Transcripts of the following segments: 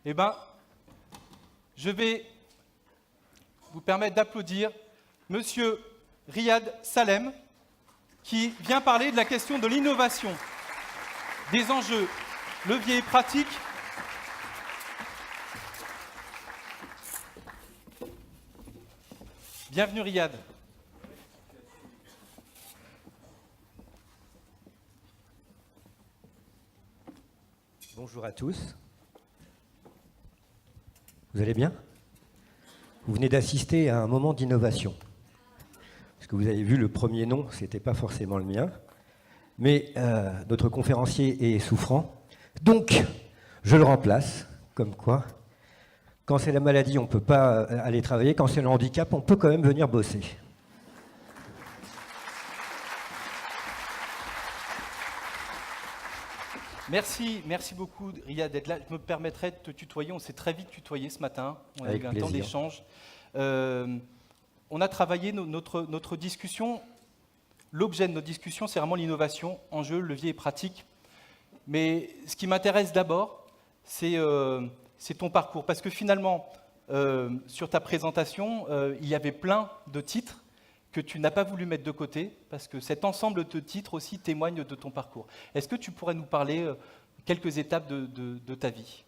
Eh bien, je vais vous permettre d'applaudir Monsieur Riyad Salem, qui vient parler de la question de l'innovation, des enjeux, leviers et pratiques. Bienvenue Riyad. Bonjour à tous. Vous allez bien? Vous venez d'assister à un moment d'innovation. Parce que vous avez vu, le premier nom, ce n'était pas forcément le mien. Mais notre conférencier est souffrant. Donc, je le remplace. Comme quoi, quand c'est la maladie, on ne peut pas aller travailler. Quand c'est le handicap, on peut quand même venir bosser. Merci beaucoup Riyad d'être là. Je me permettrai de te tutoyer. On s'est très vite tutoyé ce matin. On a eu un temps d'échange. On a travaillé notre discussion. L'objet de notre discussion, c'est vraiment l'innovation, enjeux, leviers et pratiques. Mais ce qui m'intéresse d'abord, c'est ton parcours. Parce que finalement, sur ta présentation, il y avait plein de titres que tu n'as pas voulu mettre de côté, parce que cet ensemble de titres aussi témoigne de ton parcours. Est-ce que tu pourrais nous parler quelques étapes de ta vie?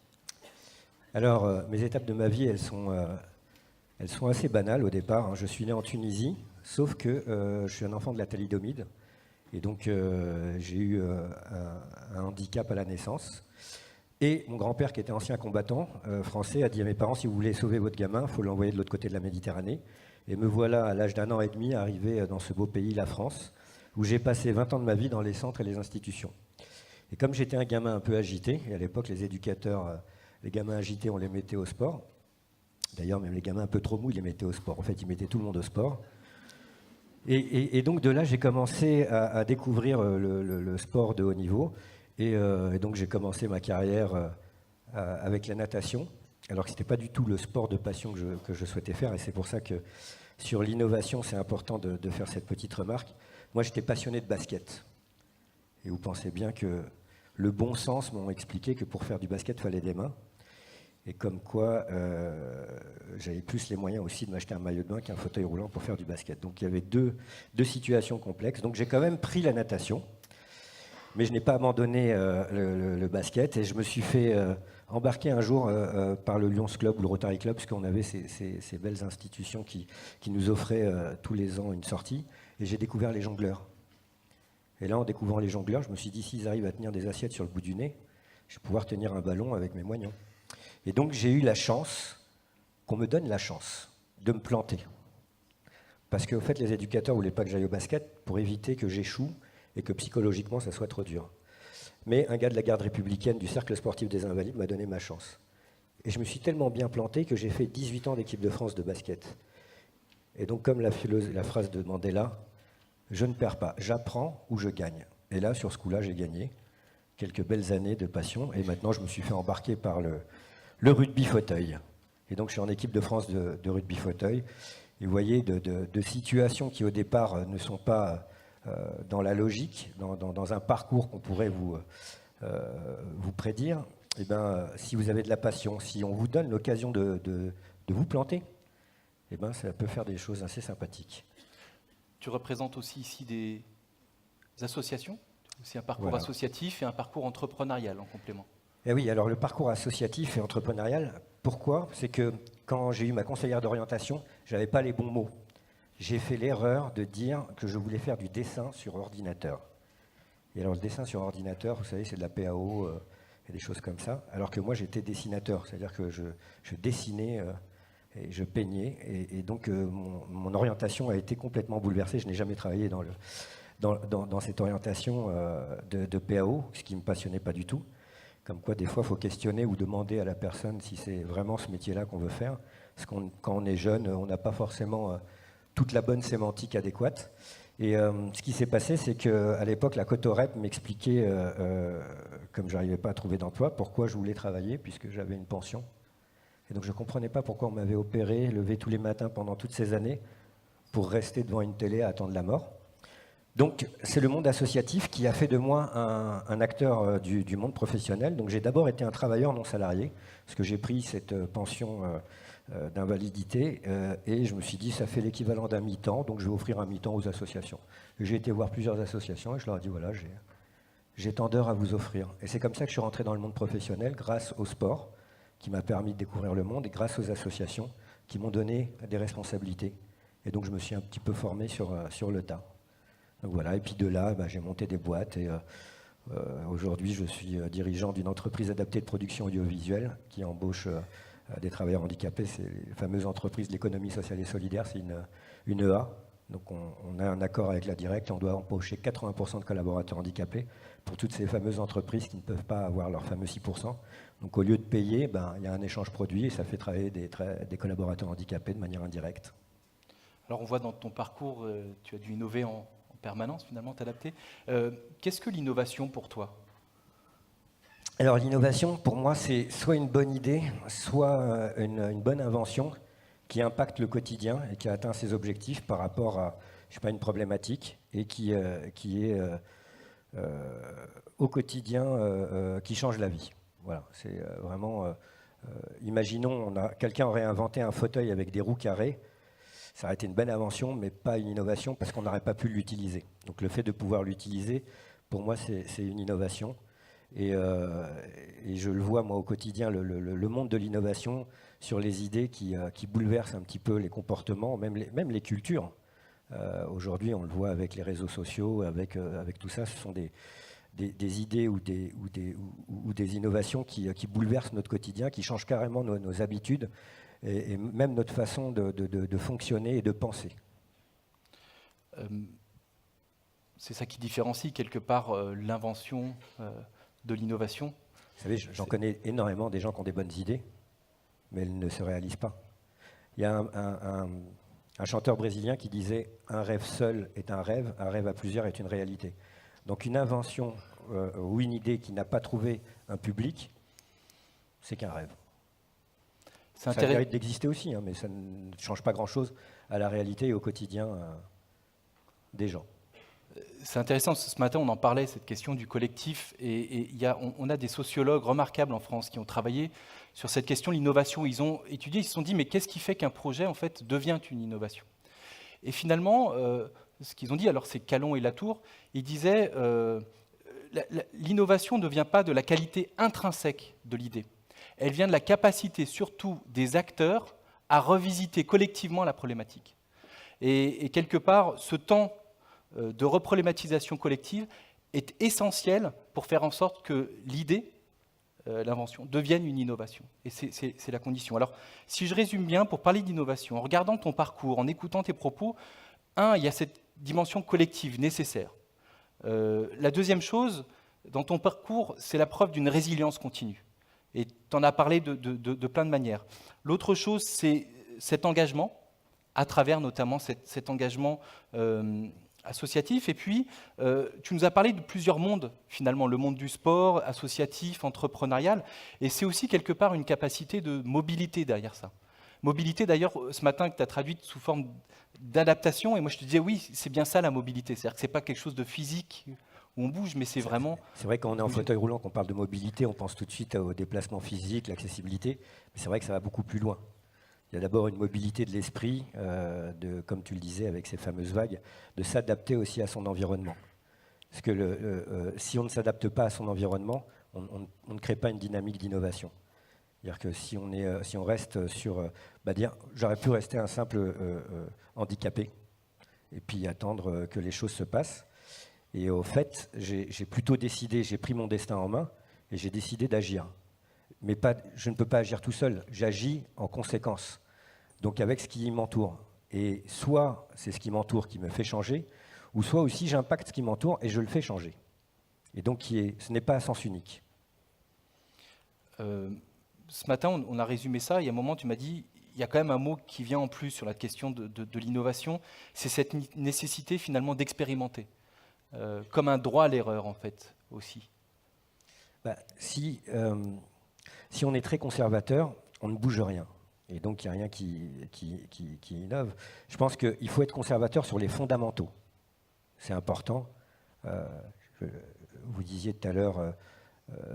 Alors, mes étapes de ma vie, elles sont assez banales au départ. Je suis né en Tunisie, sauf que je suis un enfant de la thalidomide. Et donc, j'ai eu un handicap à la naissance. Et mon grand-père, qui était ancien combattant français, a dit à mes parents, si vous voulez sauver votre gamin, il faut l'envoyer de l'autre côté de la Méditerranée. Et me voilà, à l'âge d'1 an et demi, arrivé dans ce beau pays, la France, où j'ai passé 20 ans de ma vie dans les centres et les institutions. Et comme j'étais un gamin un peu agité, et à l'époque, les éducateurs, les gamins agités, on les mettait au sport. D'ailleurs, même les gamins un peu trop mous, ils les mettaient au sport. En fait, ils mettaient tout le monde au sport. Et donc, de là, j'ai commencé à découvrir le sport de haut niveau. Et donc, j'ai commencé ma carrière avec la natation. Alors que ce n'était pas du tout le sport de passion que je souhaitais faire. Et c'est pour ça que sur l'innovation, c'est important de faire cette petite remarque. Moi, j'étais passionné de basket. Et vous pensez bien que le bon sens m'ont expliqué que pour faire du basket, il fallait des mains. Et comme quoi, j'avais plus les moyens aussi de m'acheter un maillot de bain qu'un fauteuil roulant pour faire du basket. Donc il y avait deux situations complexes. Donc j'ai quand même pris la natation, mais je n'ai pas abandonné le basket. Et je me suis fait embarquer un jour par le Lions Club ou le Rotary Club, puisqu'on avait ces belles institutions qui nous offraient tous les ans une sortie. Et j'ai découvert les jongleurs. Et là, en découvrant les jongleurs, je me suis dit, s'ils arrivent à tenir des assiettes sur le bout du nez, je vais pouvoir tenir un ballon avec mes moignons. Et donc j'ai eu la chance, qu'on me donne la chance, de me planter. Parce qu'au fait, les éducateurs ne voulaient pas que j'aille au basket pour éviter que j'échoue et que psychologiquement ça soit trop dur. Mais un gars de la garde républicaine du Cercle sportif des Invalides m'a donné ma chance. Et je me suis tellement bien planté que j'ai fait 18 ans d'équipe de France de basket. Et donc comme la phrase de Mandela, je ne perds pas, j'apprends ou je gagne. Et là, sur ce coup-là, j'ai gagné quelques belles années de passion. Et maintenant, je me suis fait embarquer par le rugby fauteuil. Et donc je suis en équipe de France de rugby fauteuil. Et vous voyez, de situations qui au départ ne sont pas dans la logique, dans un parcours qu'on pourrait vous prédire, et ben, si vous avez de la passion, si on vous donne l'occasion de vous planter, et ben, ça peut faire des choses assez sympathiques. Tu représentes aussi ici des associations, c'est un parcours associatif et un parcours entrepreneurial en complément. Eh oui, alors le parcours associatif et entrepreneurial, pourquoi? C'est que quand j'ai eu ma conseillère d'orientation, je n'avais pas les bons mots. J'ai fait l'erreur de dire que je voulais faire du dessin sur ordinateur. Et alors le dessin sur ordinateur, vous savez, c'est de la PAO et des choses comme ça. Alors que moi, j'étais dessinateur, c'est-à-dire que je dessinais et je peignais. Et donc mon orientation a été complètement bouleversée. Je n'ai jamais travaillé dans cette orientation de PAO, ce qui ne me passionnait pas du tout. Comme quoi, des fois, il faut questionner ou demander à la personne si c'est vraiment ce métier-là qu'on veut faire. Parce que quand on est jeune, on n'a pas forcément toute la bonne sémantique adéquate. Et ce qui s'est passé, c'est qu'à l'époque, la Cotorep m'expliquait, comme je n'arrivais pas à trouver d'emploi, pourquoi je voulais travailler, puisque j'avais une pension. Et donc, je ne comprenais pas pourquoi on m'avait opéré, levé tous les matins pendant toutes ces années, pour rester devant une télé à attendre la mort. Donc, c'est le monde associatif qui a fait de moi un acteur du monde professionnel. Donc, j'ai d'abord été un travailleur non salarié, parce que j'ai pris cette pension d'invalidité, et je me suis dit, ça fait l'équivalent d'un mi-temps, donc je vais offrir un mi-temps aux associations. J'ai été voir plusieurs associations, et je leur ai dit, voilà, j'ai tant d'heures à vous offrir. Et c'est comme ça que je suis rentré dans le monde professionnel, grâce au sport, qui m'a permis de découvrir le monde, et grâce aux associations, qui m'ont donné des responsabilités. Et donc, je me suis un petit peu formé sur le tas. Donc voilà, et puis de là, j'ai monté des boîtes et aujourd'hui je suis dirigeant d'une entreprise adaptée de production audiovisuelle qui embauche des travailleurs handicapés. C'est les fameuses entreprises de l'économie sociale et solidaire, c'est une EA. Donc on a un accord avec la Directe et on doit embaucher 80% de collaborateurs handicapés pour toutes ces fameuses entreprises qui ne peuvent pas avoir leur fameux 6%. Donc au lieu de payer, il y a un échange produit et ça fait travailler des collaborateurs handicapés de manière indirecte. Alors on voit dans ton parcours, tu as dû innover en permanence, finalement, t'adapter. Qu'est-ce que l'innovation pour toi? Alors l'innovation, pour moi, c'est soit une bonne idée, soit une bonne invention qui impacte le quotidien et qui atteint ses objectifs par rapport à, je sais pas, une problématique et qui est au quotidien, qui change la vie. Voilà, c'est vraiment... imaginons, quelqu'un aurait inventé un fauteuil avec des roues carrées. Ça aurait été une belle invention, mais pas une innovation parce qu'on n'aurait pas pu l'utiliser. Donc le fait de pouvoir l'utiliser, pour moi, c'est une innovation. Et je le vois, moi, au quotidien, le monde de l'innovation sur les idées qui bouleversent un petit peu les comportements, même les cultures. Aujourd'hui, on le voit avec les réseaux sociaux, avec tout ça, ce sont des idées ou des innovations qui bouleversent notre quotidien, qui changent carrément nos habitudes, et même notre façon de fonctionner et de penser. C'est ça qui différencie quelque part l'invention de l'innovation. Vous savez, j'en connais énormément des gens qui ont des bonnes idées, mais elles ne se réalisent pas. Il y a un chanteur brésilien qui disait « Un rêve seul est un rêve à plusieurs est une réalité ». Donc une invention ou une idée qui n'a pas trouvé un public, c'est qu'un rêve. Ça mérite d'exister aussi, mais ça ne change pas grand-chose à la réalité et au quotidien des gens. C'est intéressant, ce matin on en parlait, cette question du collectif, et on a des sociologues remarquables en France qui ont travaillé sur cette question de l'innovation. Ils ont étudié, ils se sont dit, mais qu'est-ce qui fait qu'un projet en fait devient une innovation? Et finalement, ce qu'ils ont dit, alors c'est Calon et Latour, ils disaient, l'innovation ne vient pas de la qualité intrinsèque de l'idée. Elle vient de la capacité, surtout des acteurs, à revisiter collectivement la problématique. Et quelque part, ce temps de reproblématisation collective est essentiel pour faire en sorte que l'idée, l'invention, devienne une innovation. Et c'est la condition. Alors, si je résume bien, pour parler d'innovation, en regardant ton parcours, en écoutant tes propos, il y a cette dimension collective nécessaire. La deuxième chose, dans ton parcours, c'est la preuve d'une résilience continue. Et tu en as parlé de plein de manières. L'autre chose, c'est cet engagement, à travers notamment cet engagement associatif. Et puis, tu nous as parlé de plusieurs mondes, finalement, le monde du sport, associatif, entrepreneurial. Et c'est aussi quelque part une capacité de mobilité derrière ça. Mobilité, d'ailleurs, ce matin, que tu as traduite sous forme d'adaptation. Et moi, je te disais, oui, c'est bien ça la mobilité. C'est-à-dire que ce n'est pas quelque chose de physique où on bouge, mais c'est vraiment... C'est vrai, quand on est en fauteuil roulant, qu'on parle de mobilité, on pense tout de suite au déplacement physique, l'accessibilité, mais c'est vrai que ça va beaucoup plus loin. Il y a d'abord une mobilité de l'esprit, comme tu le disais avec ces fameuses vagues, de s'adapter aussi à son environnement. Parce que si on ne s'adapte pas à son environnement, on ne crée pas une dynamique d'innovation. C'est-à-dire que si on reste sur... j'aurais pu rester un simple handicapé et puis attendre que les choses se passent. Et au fait, j'ai plutôt décidé, j'ai pris mon destin en main et j'ai décidé d'agir. Mais je ne peux pas agir tout seul, j'agis en conséquence, donc avec ce qui m'entoure. Et soit c'est ce qui m'entoure qui me fait changer, ou soit aussi j'impacte ce qui m'entoure et je le fais changer. Et donc ce n'est pas à sens unique. Ce matin, on a résumé ça, il y a un moment tu m'as dit, il y a quand même un mot qui vient en plus sur la question de l'innovation, c'est cette nécessité finalement d'expérimenter. Comme un droit à l'erreur, en fait, aussi. Si on est très conservateur, on ne bouge rien. Et donc, il n'y a rien qui innove. Je pense qu'il faut être conservateur sur les fondamentaux. c'est important. Vous disiez tout à l'heure,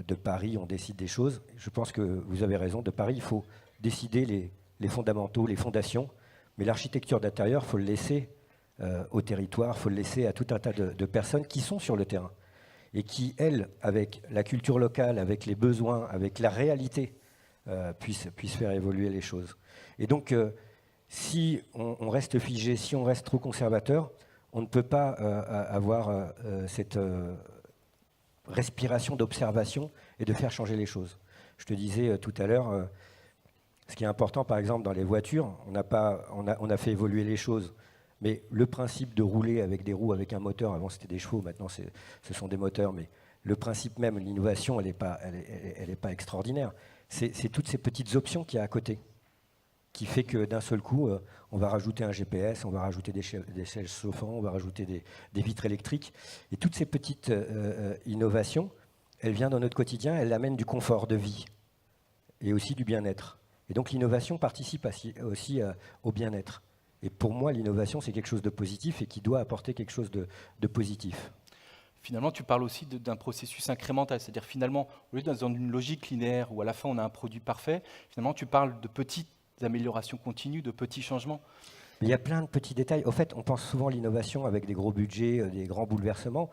de Paris, on décide des choses. Je pense que vous avez raison. De Paris, il faut décider les fondamentaux, les fondations. Mais l'architecture d'intérieur, il faut le laisser au territoire, il faut le laisser à tout un tas de personnes qui sont sur le terrain et qui, elles, avec la culture locale, avec les besoins, avec la réalité, puissent faire évoluer les choses. Et donc, si on reste figé, si on reste trop conservateur, on ne peut pas avoir cette respiration d'observation et de faire changer les choses. Je te disais tout à l'heure, ce qui est important, par exemple, dans les voitures, on a fait évoluer les choses, mais le principe de rouler avec des roues, avec un moteur, avant c'était des chevaux, maintenant ce sont des moteurs, mais le principe même, l'innovation, elle n'est pas extraordinaire. C'est toutes ces petites options qu'il y a à côté, qui fait que d'un seul coup, on va rajouter un GPS, on va rajouter des sièges chauffants, on va rajouter des vitres électriques. Et toutes ces petites innovations, elles viennent dans notre quotidien, elles amènent du confort de vie et aussi du bien-être. Et donc l'innovation participe aussi au bien-être. Et pour moi, l'innovation, c'est quelque chose de positif et qui doit apporter quelque chose de positif. Finalement, tu parles aussi d'un processus incrémental, c'est-à-dire finalement, au lieu d'être dans une logique linéaire où à la fin on a un produit parfait, finalement tu parles de petites améliorations continues, de petits changements. Il y a plein de petits détails. Au fait, on pense souvent à l'innovation avec des gros budgets, des grands bouleversements.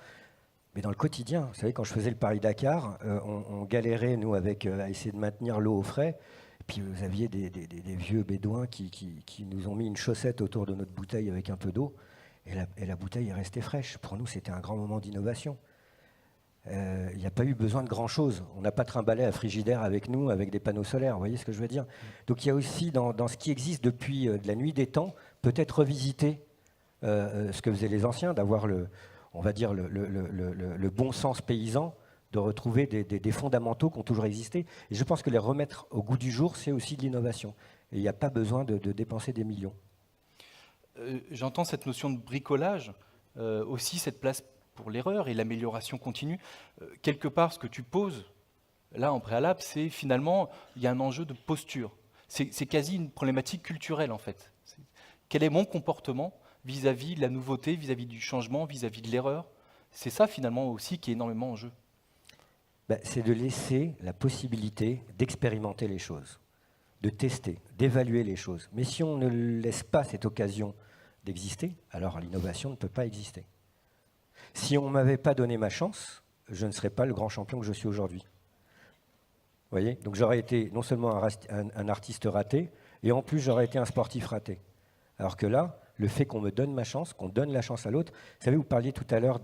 Mais dans le quotidien, vous savez, quand je faisais le Paris-Dakar, on galérait, nous, à essayer de maintenir l'eau au frais. Et puis vous aviez des vieux bédouins qui nous ont mis une chaussette autour de notre bouteille avec un peu d'eau. Et la bouteille est restée fraîche. Pour nous, c'était un grand moment d'innovation. Il n'y a pas eu besoin de grand-chose. On n'a pas trimballé un frigidaire avec nous, avec des panneaux solaires. Vous voyez ce que je veux dire? Donc il y a aussi, dans ce qui existe depuis de la nuit des temps, peut-être revisiter ce que faisaient les anciens, d'avoir le bon sens paysan, de retrouver des fondamentaux qui ont toujours existé. Et je pense que les remettre au goût du jour, c'est aussi de l'innovation. Et il n'y a pas besoin de dépenser des millions. J'entends cette notion de bricolage, aussi cette place pour l'erreur et l'amélioration continue. Quelque part, ce que tu poses là en préalable, c'est finalement, il y a un enjeu de posture. C'est quasi une problématique culturelle en fait. Quel est mon comportement vis-à-vis de la nouveauté, vis-à-vis du changement, vis-à-vis de l'erreur? C'est ça finalement aussi qui est énormément en jeu. C'est de laisser la possibilité d'expérimenter les choses, de tester, d'évaluer les choses. Mais si on ne laisse pas cette occasion d'exister, alors l'innovation ne peut pas exister. Si on ne m'avait pas donné ma chance, je ne serais pas le grand champion que je suis aujourd'hui. Vous voyez? Donc j'aurais été non seulement un artiste raté, et en plus j'aurais été un sportif raté. Alors que là, le fait qu'on me donne ma chance, qu'on donne la chance à l'autre, vous savez, vous parliez tout à l'heure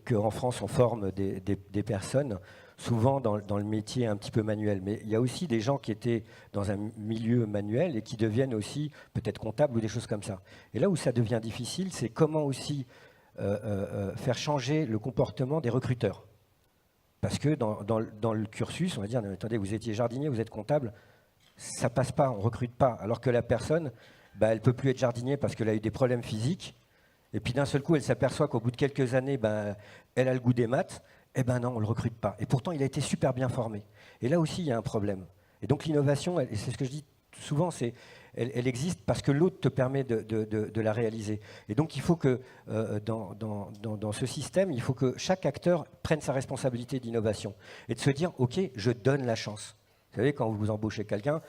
qu'en France on forme des personnes, souvent dans le métier un petit peu manuel. Mais il y a aussi des gens qui étaient dans un milieu manuel et qui deviennent aussi peut-être comptables ou des choses comme ça. Et là où ça devient difficile, c'est comment aussi faire changer le comportement des recruteurs. Parce que dans le cursus, on va dire, attendez, vous étiez jardinier, vous êtes comptable, ça passe pas, on ne recrute pas. Alors que la personne, elle ne peut plus être jardinier parce qu'elle a eu des problèmes physiques. Et puis d'un seul coup, elle s'aperçoit qu'au bout de quelques années, elle a le goût des maths. Eh bien non, on ne le recrute pas. Et pourtant, il a été super bien formé. Et là aussi, il y a un problème. Et donc l'innovation, et c'est ce que je dis souvent, elle existe parce que l'autre te permet de la réaliser. Et donc il faut que dans ce système, il faut que chaque acteur prenne sa responsabilité d'innovation et de se dire, OK, je donne la chance. Vous savez, quand vous embauchez quelqu'un,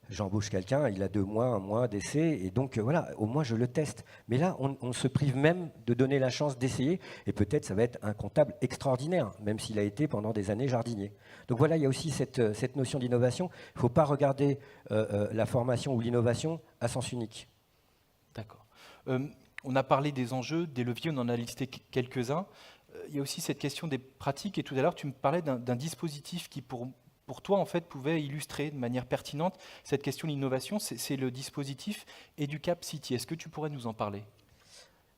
j'embauche quelqu'un, il a 2 mois, 1 mois d'essai, et donc voilà, au moins je le teste. Mais là, on se prive même de donner la chance d'essayer, et peut-être ça va être un comptable extraordinaire, même s'il a été pendant des années jardinier. Donc voilà, il y a aussi cette notion d'innovation. Il ne faut pas regarder la formation ou l'innovation à sens unique. D'accord. On a parlé des enjeux, des leviers, on en a listé quelques-uns. Il y a aussi cette question des pratiques, et tout à l'heure, tu me parlais d'un dispositif qui, pour toi, en fait, pouvait illustrer de manière pertinente cette question de l'innovation. C'est le dispositif EduCap City. Est-ce que tu pourrais nous en parler?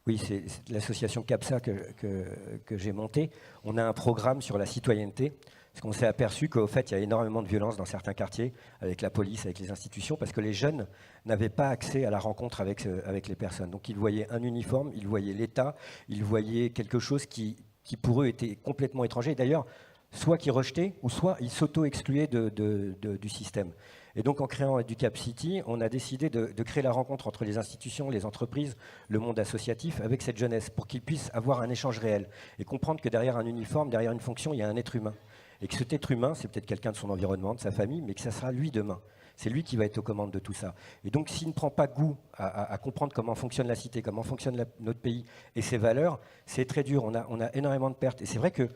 Oui, c'est l'association CAPSA que j'ai montée. On a un programme sur la citoyenneté, parce qu'on s'est aperçu qu'au fait, il y a énormément de violence dans certains quartiers, avec la police, avec les institutions, parce que les jeunes n'avaient pas accès à la rencontre avec les personnes. Donc ils voyaient un uniforme, ils voyaient l'État, ils voyaient quelque chose qui pour eux était complètement étranger. D'ailleurs, soit qui rejetaient, ou soit ils s'auto-excluaient du système. Et donc en créant Educap City, on a décidé de créer la rencontre entre les institutions, les entreprises, le monde associatif avec cette jeunesse, pour qu'ils puissent avoir un échange réel et comprendre que derrière un uniforme, derrière une fonction, il y a un être humain. Et que cet être humain, c'est peut-être quelqu'un de son environnement, de sa famille, mais que ça sera lui demain. C'est lui qui va être aux commandes de tout ça. Et donc s'il ne prend pas goût à comprendre comment fonctionne la cité, comment fonctionne notre pays et ses valeurs, c'est très dur. On a énormément de pertes. Et c'est vrai que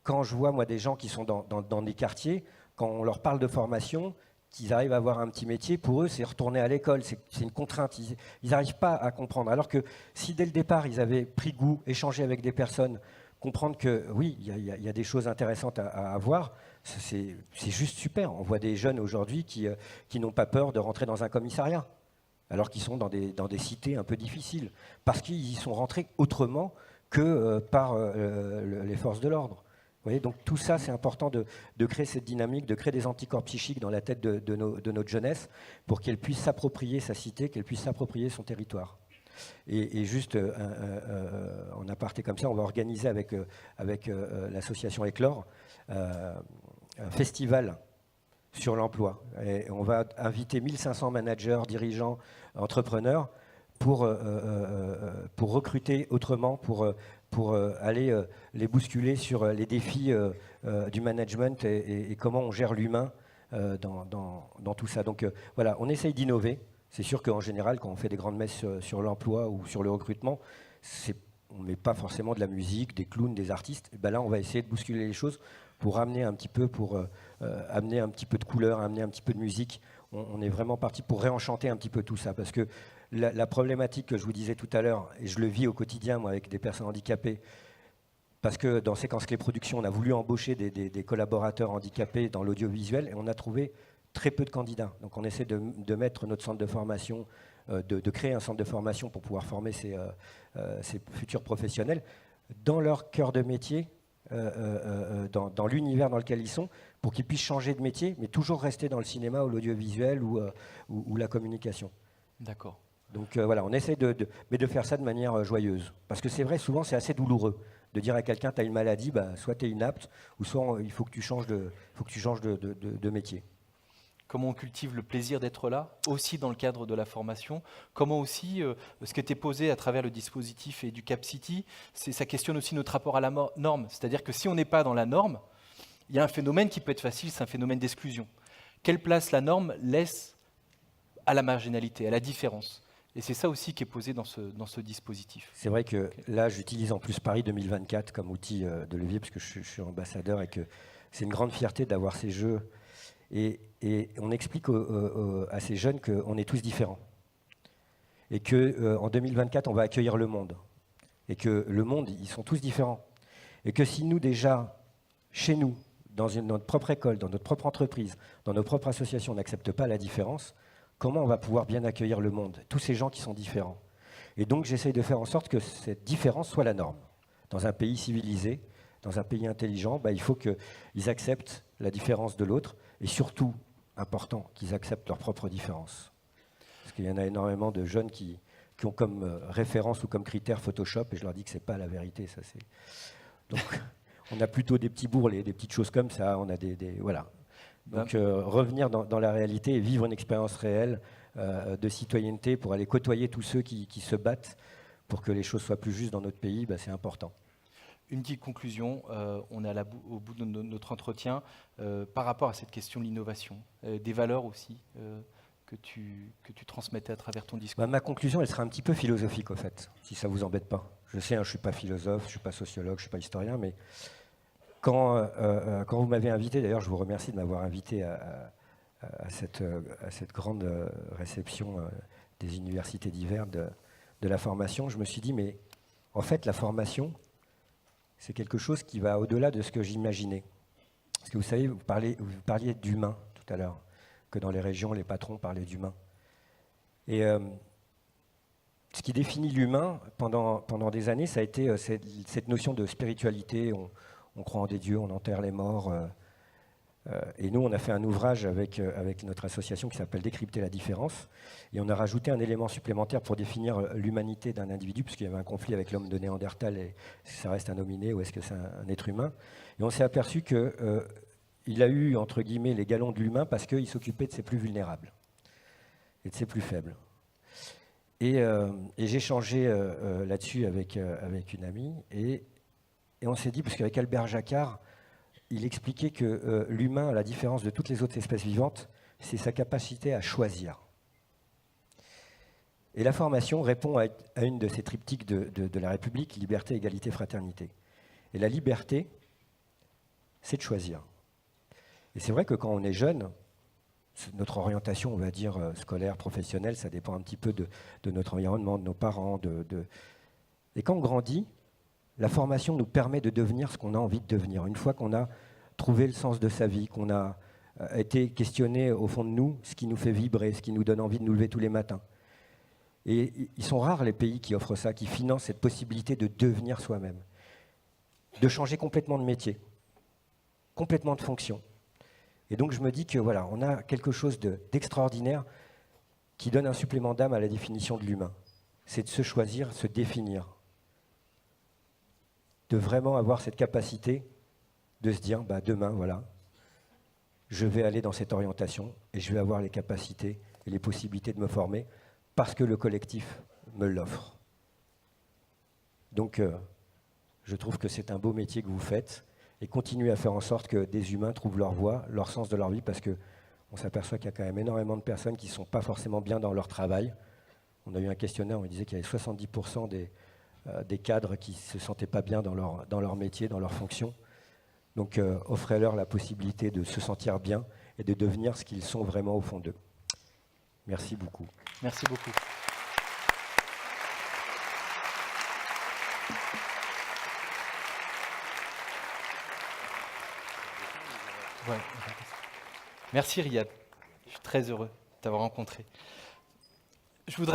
quand je vois, moi, des gens qui sont dans des quartiers, quand on leur parle de formation, qu'ils arrivent à avoir un petit métier, pour eux, c'est retourner à l'école, c'est une contrainte. Ils n'arrivent pas à comprendre. Alors que si dès le départ, ils avaient pris goût, échangé avec des personnes, comprendre que oui, il y a des choses intéressantes à avoir, c'est juste super. On voit des jeunes aujourd'hui qui n'ont pas peur de rentrer dans un commissariat, alors qu'ils sont dans des cités un peu difficiles, parce qu'ils y sont rentrés autrement que par les forces de l'ordre. Vous voyez, donc tout ça, c'est important de créer cette dynamique, de créer des anticorps psychiques dans la tête de notre jeunesse pour qu'elle puisse s'approprier sa cité, qu'elle puisse s'approprier son territoire. Et juste en aparté comme ça, on va organiser avec l'association Éclore un festival sur l'emploi. Et on va inviter 1500 managers, dirigeants, entrepreneurs pour recruter autrement, pour aller les bousculer sur les défis du management et comment on gère l'humain dans tout ça. Donc voilà, on essaye d'innover. C'est sûr qu'en général, quand on fait des grandes messes sur l'emploi ou sur le recrutement, on ne met pas forcément de la musique, des clowns, des artistes. Et ben là, on va essayer de bousculer les choses pour amener un petit peu, amener un petit peu de couleur, amener un petit peu de musique. On est vraiment parti pour réenchanter un petit peu tout ça. Parce que la problématique que je vous disais tout à l'heure, et je le vis au quotidien, moi, avec des personnes handicapées, parce que dans Séquence Clé Productions, on a voulu embaucher des collaborateurs handicapés dans l'audiovisuel, et on a trouvé très peu de candidats. Donc on essaie de mettre notre centre de formation, de créer un centre de formation pour pouvoir former ces futurs professionnels dans leur cœur de métier, dans l'univers dans lequel ils sont, pour qu'ils puissent changer de métier, mais toujours rester dans le cinéma ou l'audiovisuel ou la communication. D'accord. Donc voilà, on essaie mais de faire ça de manière joyeuse. Parce que c'est vrai, souvent c'est assez douloureux de dire à quelqu'un, tu as une maladie, soit tu es inapte, ou soit il faut que tu changes de métier. Comment on cultive le plaisir d'être là, aussi dans le cadre de la formation. Comment aussi, ce qui était posé à travers le dispositif Educap City, ça questionne aussi notre rapport à la norme. C'est-à-dire que si on n'est pas dans la norme, il y a un phénomène qui peut être facile, c'est un phénomène d'exclusion. Quelle place la norme laisse à la marginalité, à la différence? Et c'est ça aussi qui est posé dans ce dispositif. C'est vrai que là, j'utilise en plus Paris 2024 comme outil de levier, parce que je suis ambassadeur et que c'est une grande fierté d'avoir ces jeux. Et on explique à ces jeunes qu'on est tous différents. Et qu'en 2024, on va accueillir le monde. Et que le monde, ils sont tous différents. Et que si nous, déjà, chez nous, dans notre propre école, dans notre propre entreprise, dans nos propres associations, on n'accepte pas la différence, comment on va pouvoir bien accueillir le monde, tous ces gens qui sont différents? Et donc, j'essaye de faire en sorte que cette différence soit la norme. Dans un pays civilisé, dans un pays intelligent, il faut qu'ils acceptent la différence de l'autre. Et surtout, important, qu'ils acceptent leurs propres différences. Parce qu'il y en a énormément de jeunes qui ont comme référence ou comme critère Photoshop, et je leur dis que ce n'est pas la vérité. Ça, donc, on a plutôt des petits bourrelets, des petites choses comme ça, on a voilà. Donc, revenir dans la réalité et vivre une expérience réelle de citoyenneté pour aller côtoyer tous ceux qui se battent pour que les choses soient plus justes dans notre pays, c'est important. Une petite conclusion, on est au bout de notre entretien, par rapport à cette question de l'innovation, des valeurs aussi que tu transmettais à travers ton discours. Ma conclusion, elle sera un petit peu philosophique, au fait, si ça ne vous embête pas. Je sais, je ne suis pas philosophe, je ne suis pas sociologue, je ne suis pas historien, mais quand vous m'avez invité, d'ailleurs, je vous remercie de m'avoir invité à cette grande réception des universités d'hiver de la formation, je me suis dit, mais en fait, la formation, c'est quelque chose qui va au-delà de ce que j'imaginais. Parce que vous savez, vous parliez d'humain tout à l'heure, que dans les régions, les patrons parlaient d'humain. Et ce qui définit l'humain pendant des années, ça a été cette notion de spiritualité. On croit en des dieux, on enterre les morts. Et nous, on a fait un ouvrage avec notre association qui s'appelle Décrypter la différence. Et on a rajouté un élément supplémentaire pour définir l'humanité d'un individu, puisqu'il y avait un conflit avec l'homme de Néandertal. Est-ce que ça reste un hominé ou est-ce que c'est un être humain? Et on s'est aperçu qu'il a eu, entre guillemets, les galons de l'humain parce qu'il s'occupait de ses plus vulnérables et de ses plus faibles. Et j'ai échangé là-dessus avec une amie. Et on s'est dit, parce qu'avec Albert Jacquard, il expliquait que l'humain, à la différence de toutes les autres espèces vivantes, c'est sa capacité à choisir. Et la formation répond à une de ces triptyques de la République, liberté, égalité, fraternité. Et la liberté, c'est de choisir. Et c'est vrai que quand on est jeune, notre orientation, on va dire, scolaire, professionnelle, ça dépend un petit peu de notre environnement, de nos parents. Et quand on grandit, la formation nous permet de devenir ce qu'on a envie de devenir. Une fois qu'on a trouvé le sens de sa vie, qu'on a été questionné au fond de nous, ce qui nous fait vibrer, ce qui nous donne envie de nous lever tous les matins. Et ils sont rares les pays qui offrent ça, qui financent cette possibilité de devenir soi-même, de changer complètement de métier, complètement de fonction. Et donc je me dis que voilà, on a quelque chose d'extraordinaire qui donne un supplément d'âme à la définition de l'humain. C'est de se choisir, se définir, de vraiment avoir cette capacité de se dire, demain, voilà, je vais aller dans cette orientation et je vais avoir les capacités et les possibilités de me former parce que le collectif me l'offre. Donc, je trouve que c'est un beau métier que vous faites et continuez à faire en sorte que des humains trouvent leur voie, leur sens de leur vie, parce qu'on s'aperçoit qu'il y a quand même énormément de personnes qui ne sont pas forcément bien dans leur travail. On a eu un questionnaire où on disait qu'il y avait 70% des cadres qui ne se sentaient pas bien dans leur métier, dans leur fonction. Donc, offrez-leur la possibilité de se sentir bien et de devenir ce qu'ils sont vraiment au fond d'eux. Merci beaucoup. Merci beaucoup. Ouais. Merci Riyad. Je suis très heureux de t'avoir rencontré. Je voudrais